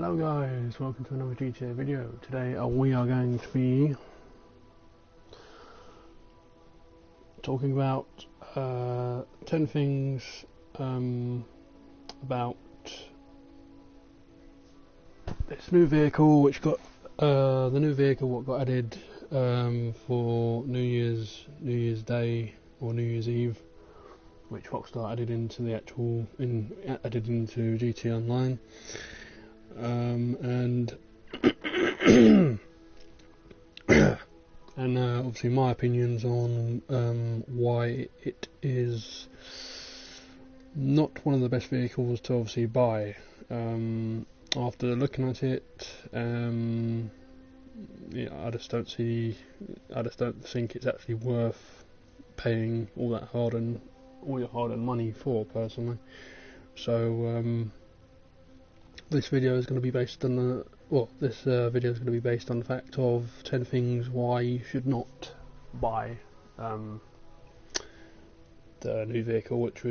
Hello guys, welcome to another GTA video. Today we are going to be talking about 10 things about this new vehicle which got what got added for New Year's Day or New Year's Eve, which Rockstar added into GTA Online. And obviously my opinions on why it is not one of the best vehicles to obviously buy. After looking at it, yeah, I just don't think it's actually worth paying all your hard-earned money for, personally. So this video is going to be based on the fact of 10 things why you should not buy the new vehicle which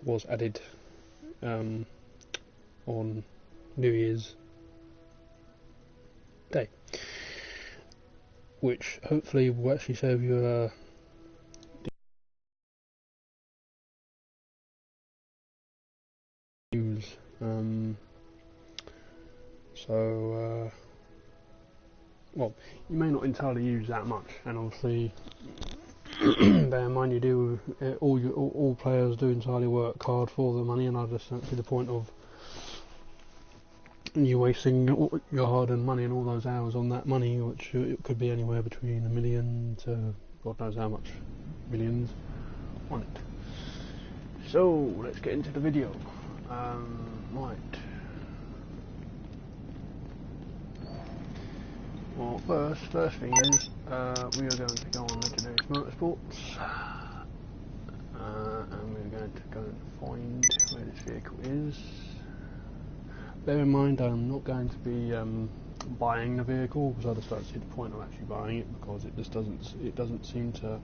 was added on New Year's Day, which hopefully will actually save you a use. Well, you may not entirely use that much, and obviously bear in mind all players do entirely work hard for the money, and I just don't see the point of you wasting your hard-earned money and all those hours on that money, which it could be anywhere between $1 million to God knows how much millions on it. So let's get into the video. Right. Well, first thing is we are going to go on Legendary Motorsports, and we're going to go and find where this vehicle is. Bear in mind, I'm not going to be buying the vehicle, because I just don't see the point of actually buying it, because it just doesn't seem to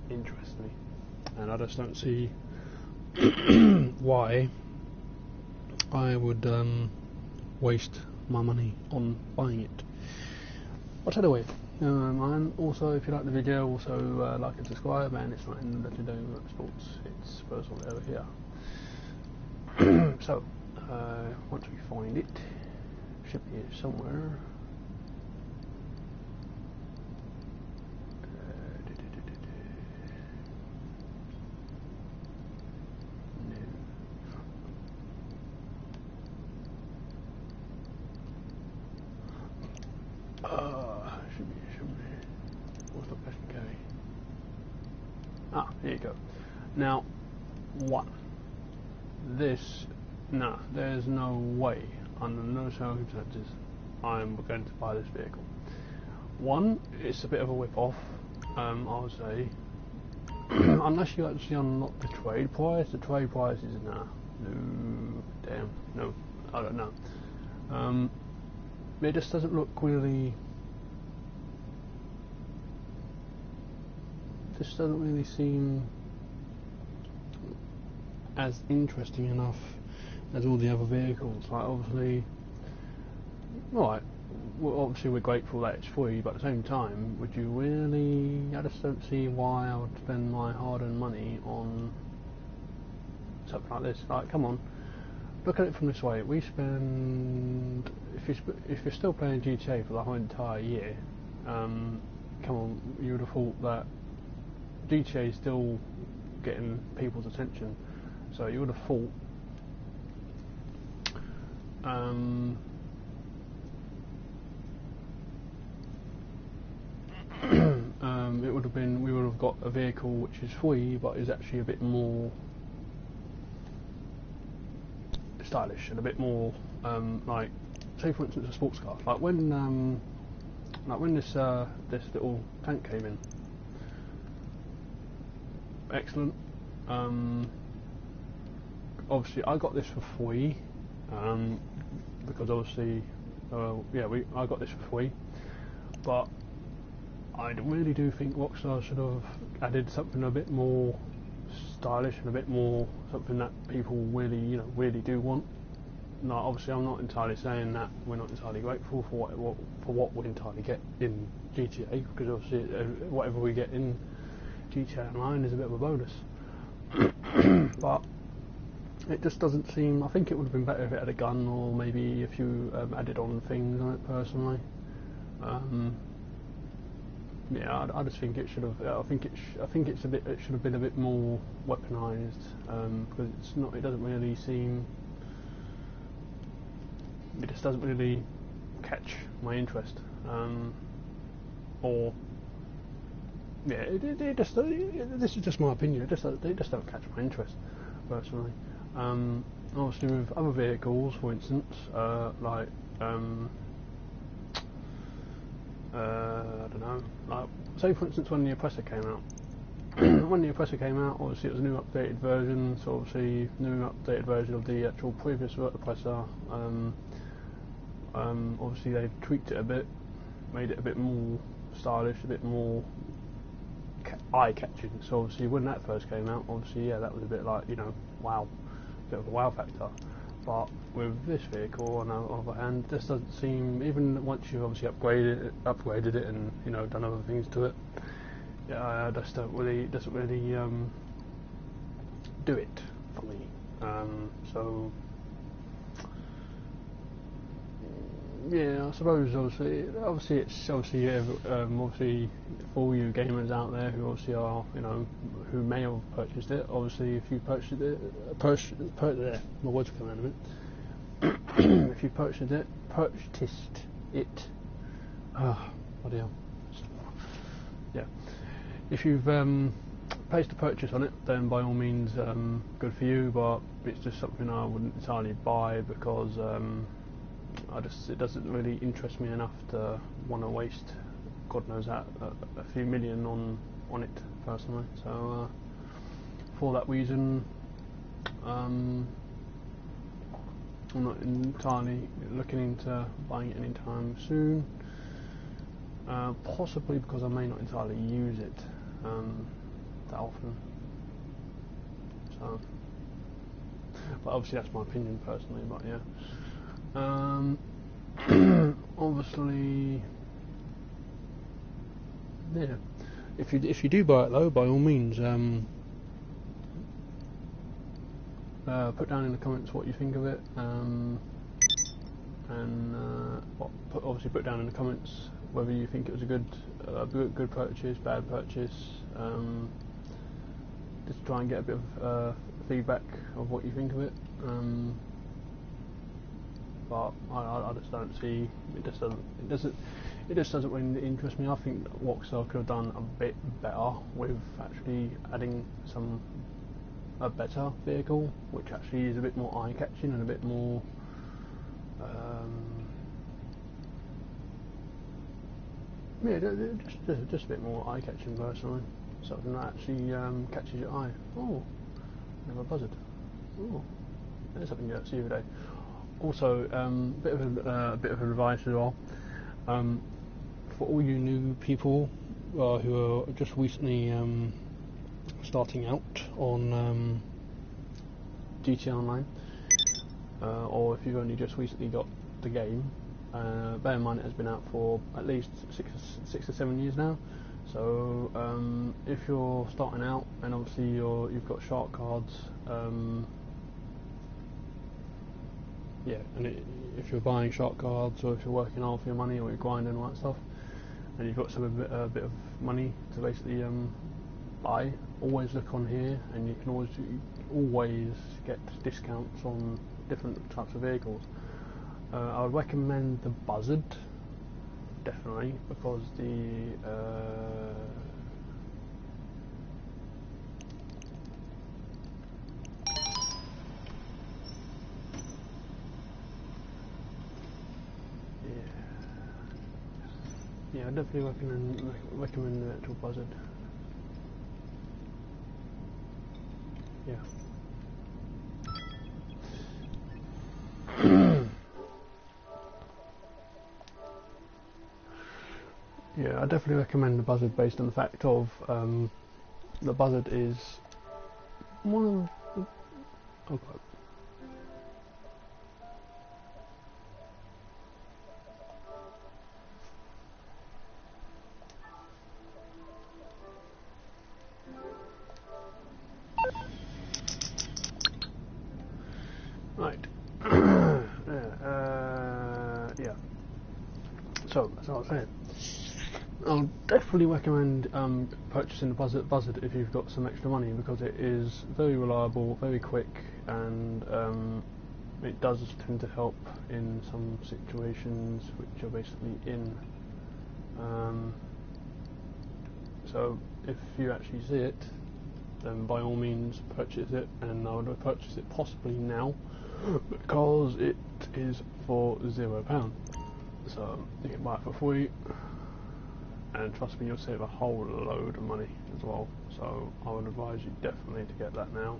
interest me, and I just don't see why I would waste my money on buying it. But anyway, and also, if you like the video, also like and subscribe, and it's not in Legendary Motorsports, it's first one over here. So once we find it, should be here somewhere. Should be somewhere. What's the best carry? Ah, here you go. Now, there's no way, under no circumstances, I'm going to buy this vehicle. One, it's a bit of a whip-off, I would say. Unless you actually unlock the trade price. The trade price is no, I don't know. It just doesn't look really. This doesn't really seem as interesting enough as all the other vehicles. Like, obviously, right, well, obviously we're grateful that it's free, but at the same time, would you really? I just don't see why I would spend my hard-earned money on something like this. Like, come on, look at it from this way. We spend, if you're still playing GTA for the whole entire year, come on, you would have thought that GTA is still getting people's attention, so you would have thought we would have got a vehicle which is free but is actually a bit more stylish and a bit more like, say for instance, a sports car. Like when this little tank came in, excellent. Obviously I got this for free, because obviously I got this for free, but I really do think Rockstar should have added something a bit more stylish and a bit more something that people really do want. no, obviously I'm not entirely saying that we're not entirely grateful for what we entirely get in GTA, because obviously whatever we get in GTA Online is a bit of a bonus. But it just doesn't seem. I think it would have been better if it had a gun, or maybe a few added on things on it personally. Yeah, I just think it should have. I think it's a bit. It should have been a bit more weaponised, because it's not. It doesn't really seem. It just doesn't really catch my interest. Or yeah, it just. This is just my opinion. It just don't catch my interest personally. Obviously, with other vehicles, for instance, like. I don't know, like, say for instance when the Oppressor came out. When the Oppressor came out, obviously it was a new updated version, so obviously new updated version of the actual previous Oppressor. Obviously they tweaked it a bit, made it a bit more stylish, a bit more eye-catching. So obviously when that first came out, obviously yeah, that was a bit like, you know, wow, bit of a wow factor. But with this vehicle, on the other hand, this doesn't seem, even once you've obviously upgraded it and, you know, done other things to it, yeah, just doesn't really do it for me. So yeah, I suppose obviously it's obviously for all you gamers out there who obviously are, you know, who may have purchased it. Obviously, if you purchased it, my words will come out in a minute. If you purchased it, bloody hell. Yeah. If you've placed a purchase on it, then by all means, good for you. But it's just something I wouldn't entirely buy, because it doesn't really interest me enough to want to waste, God knows that, a few million on it personally. So for that reason, I'm not entirely looking into buying it anytime soon. Possibly because I may not entirely use it that often. So, but obviously that's my opinion personally. But yeah, obviously, yeah. If you do buy it though, by all means, put down in the comments what you think of it, and obviously put down in the comments whether you think it was a good purchase, bad purchase. Just try and get a bit of feedback of what you think of it. But I just don't see it. It just doesn't really interest me. I think Rockstar could have done a bit better with actually adding a better vehicle, which actually is a bit more eye-catching and a bit more yeah, just a bit more eye-catching personally. Something that actually catches your eye. Oh, never buzzed. Oh, there's something you don't see every day. Also, a bit of advice as well. For all you new people who are just recently starting out on GTA Online, or if you've only just recently got the game, bear in mind it has been out for at least 6 to 7 years now. So if you're starting out and obviously you've got shark cards, yeah, and if you're buying shark cards, or if you're working hard for your money, or you're grinding and all that stuff, and you've got a bit of money to basically buy, always look on here, and you can always get discounts on different types of vehicles. I would recommend the Buzzard, definitely, because yeah, I definitely recommend the actual Buzzard. Yeah. Yeah, I definitely recommend the Buzzard based on the fact of the Buzzard is one of the, Right. Yeah. So, as I was saying, I'll definitely recommend purchasing the Buzzard if you've got some extra money, because it is very reliable, very quick, and it does tend to help in some situations which you're basically in. So if you actually see it, then by all means purchase it, and I would purchase it possibly now because it is for £0. So you can buy it for free, and trust me, you'll save a whole load of money as well. So I would advise you definitely to get that now.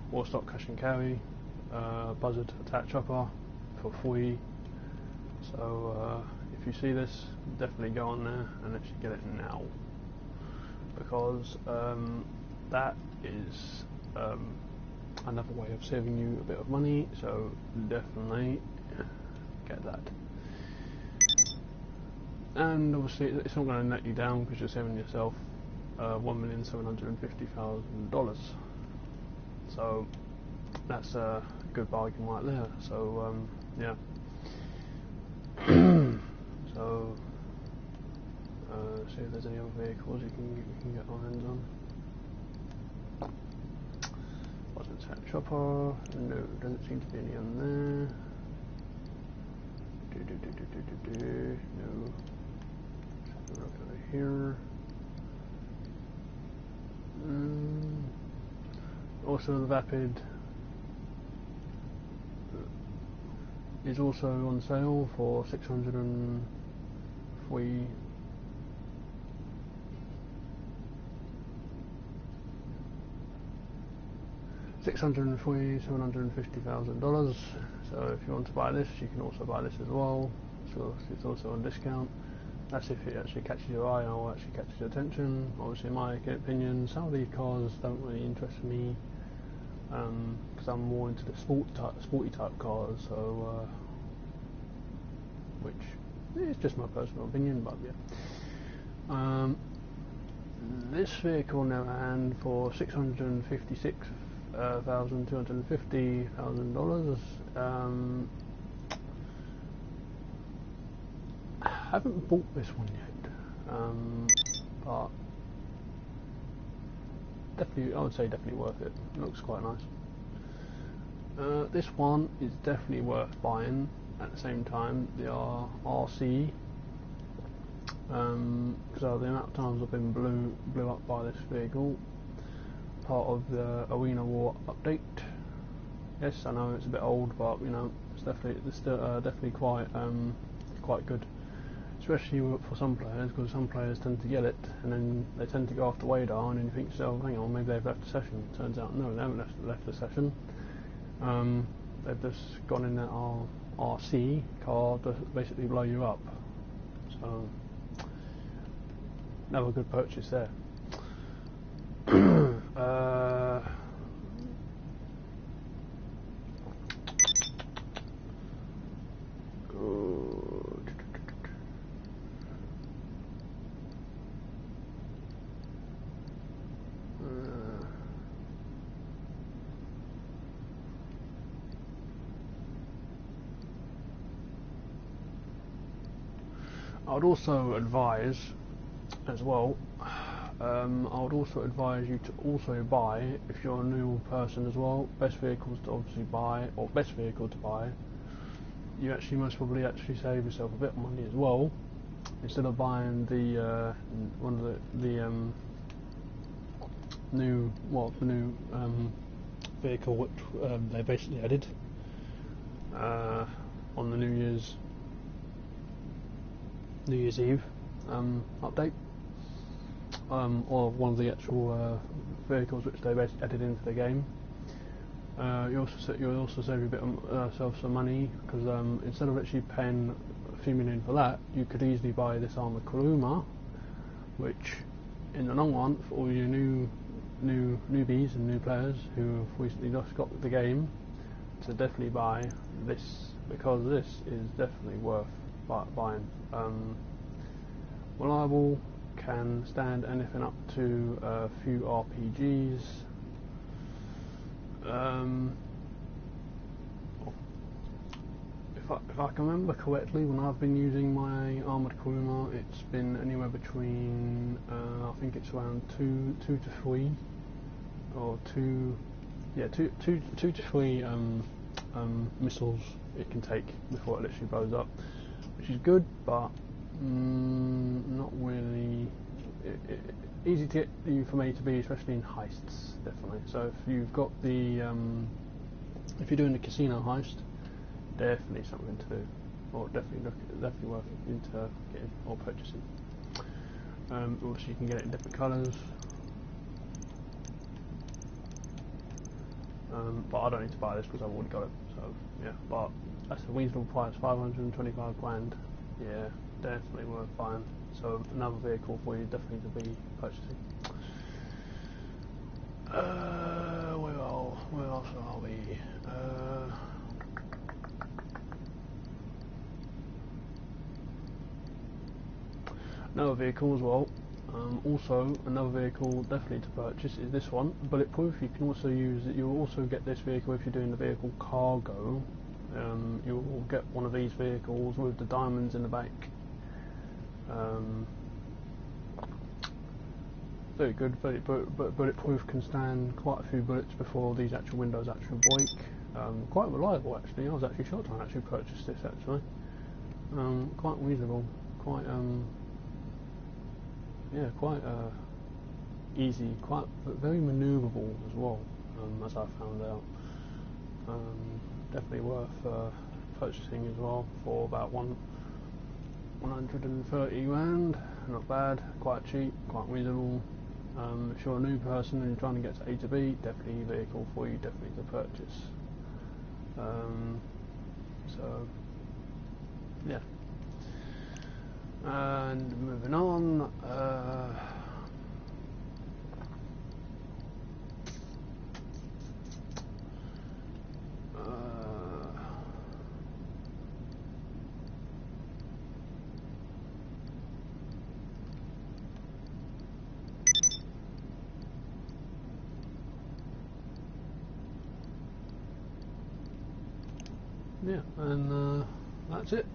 War stock cash and carry, Buzzard attack chopper for free. So if you see this, definitely go on there and actually get it now, because that is another way of saving you a bit of money. So definitely get that. And obviously it's not going to net you down because you're saving yourself $1,750,000. So that's a good bargain right there. So yeah. So see if there's any other vehicles you can get our hands on. What's that chopper? No, doesn't seem to be any on there. No. Look over here. Also the Vapid is also on sale for 603. $750,000. So if you want to buy this, you can also buy this as well. So it's also on discount. That's if it actually catches your eye or actually catches your attention. Obviously, in my opinion, some of these cars don't really interest me, because I'm more into the sporty type cars. So, which is just my personal opinion, but yeah. This vehicle on the other hand, for $656,250,000. I haven't bought this one yet, but definitely, I would say definitely worth it. It looks quite nice. This one is definitely worth buying. At the same time, the RC, because the amount of times I've been blew up by this vehicle, part of the Arena War update. Yes, I know it's a bit old, but you know it's definitely quite good, especially for some players, because some players tend to get it and then they tend to go off the radar, and then you think, so hang on, maybe they've left the session. Turns out no, they haven't left the session. They've just gone in that RC car to basically blow you up. So another good purchase there. I would also advise as well, I would also advise you to also buy, if you're a new person as well, best vehicles to obviously buy, or best vehicle to buy. You actually most probably actually save yourself a bit of money as well, instead of buying the one of the new vehicle which they basically added on the New Year's Eve update, or one of the actual vehicles which they basically added into the game. You'll also save a bit of yourself some money, because instead of actually paying a few million for that, you could easily buy this armored Kuruma, which in the long run, for all your newbies and new players who have recently just got the game, to definitely buy this, because this is definitely worth buying. Reliable, can stand anything up to a few RPGs. if I can remember correctly, when I've been using my armoured Kuruma, it's been anywhere between, I think it's around two to three, or two to three missiles it can take before it literally blows up, which is good, but not really easy to get you from A to B, especially in heists, definitely. So if you've got the, if you're doing the casino heist, definitely something to do, or definitely worth into getting or purchasing. Obviously you can get it in different colours, but I don't need to buy this because I've already got it. So yeah, but that's a reasonable price, 525 grand. Yeah, definitely worth buying. So another vehicle for you definitely to be purchasing. Where else are we? Another vehicle as well. Also, another vehicle definitely to purchase is this one, bulletproof. You can also use it. You'll also get this vehicle if you're doing the vehicle cargo. You'll get one of these vehicles with the diamonds in the back. Very good, but bulletproof, can stand quite a few bullets before these actual windows actually break. Quite reliable actually. I was actually shocked I actually purchased this actually. Quite reasonable, quite yeah, quite easy, quite very manoeuvrable as well, as I found out. Definitely worth purchasing as well for about 130 grand. Not bad, quite cheap, quite reasonable. If you're a new person and you're trying to get to A to B, definitely a vehicle for you, definitely to purchase. So yeah. And moving on, yeah, and that's it.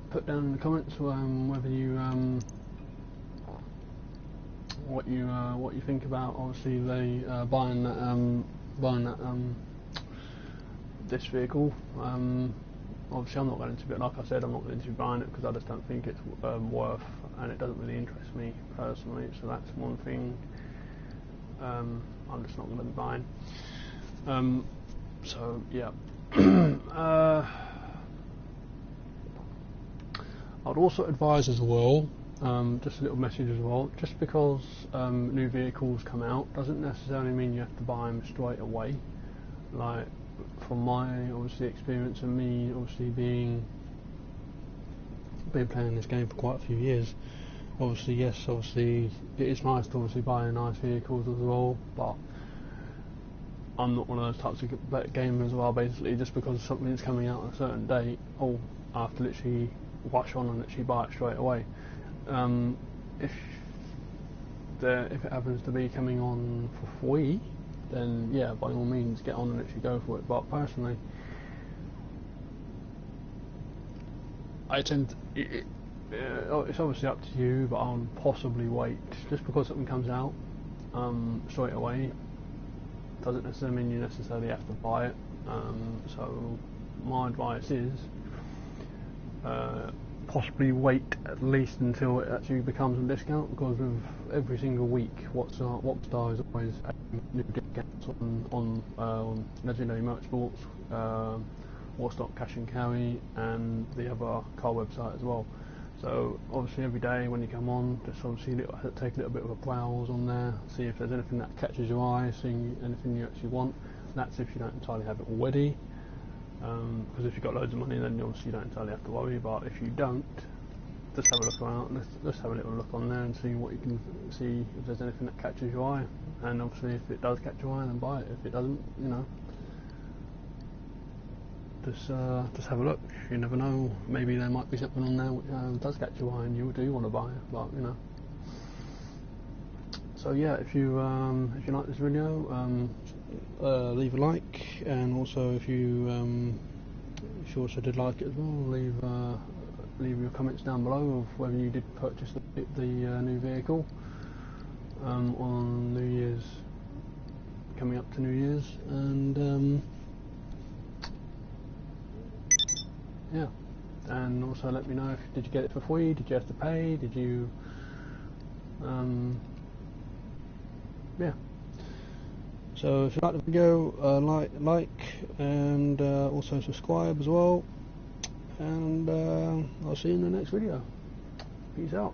Put down in the comments whether you what you think about obviously they buying that this vehicle. Obviously I'm not going to be, like I said, I'm not going to be buying it because I just don't think it's worth, and it doesn't really interest me personally, so that's one thing I'm just not going to be buying. So yeah. I'd also advise as well, just a little message as well, just because new vehicles come out doesn't necessarily mean you have to buy them straight away. Like, from my obviously experience and me obviously been playing this game for quite a few years, obviously yes, obviously it is nice to obviously buy nice vehicles as well, but I'm not one of those types of gamers as well, basically just because something's coming out on a certain date, oh, I have to literally rush on and literally buy it straight away. If it happens to be coming on for free, then yeah, by all means get on and literally go for it. But personally, I tend to, it's obviously up to you, but I'll possibly wait. Just because something comes out straight away doesn't necessarily mean you necessarily have to buy it. So my advice is possibly wait at least until it actually becomes on discount, because of every single week Rockstar is always adding new discounts on Legendary Motorsports, Warstock Cash and Carry, and the other car website as well. So obviously every day when you come on, just obviously take a little bit of a browse on there, see if there's anything that catches your eye, see anything you actually want. That's if you don't entirely have it already. Because if you've got loads of money, then obviously you don't entirely have to worry. But if you don't, just have a look around. Let's have a little look on there and see what you can see, if there's anything that catches your eye. And obviously, if it does catch your eye, then buy it. If it doesn't, you know, just have a look. You never know. Maybe there might be something on there which does catch your eye, and you do want to buy it. But you know. So yeah, if you like this video, leave a like, and also if you also did like it as well, leave your comments down below of whether you did purchase the new vehicle on New Year's, coming up to New Year's, and yeah, and also let me know if did you get it for free, did you have to pay, did you yeah. So if you like the video, like and also subscribe as well, and I'll see you in the next video. Peace out.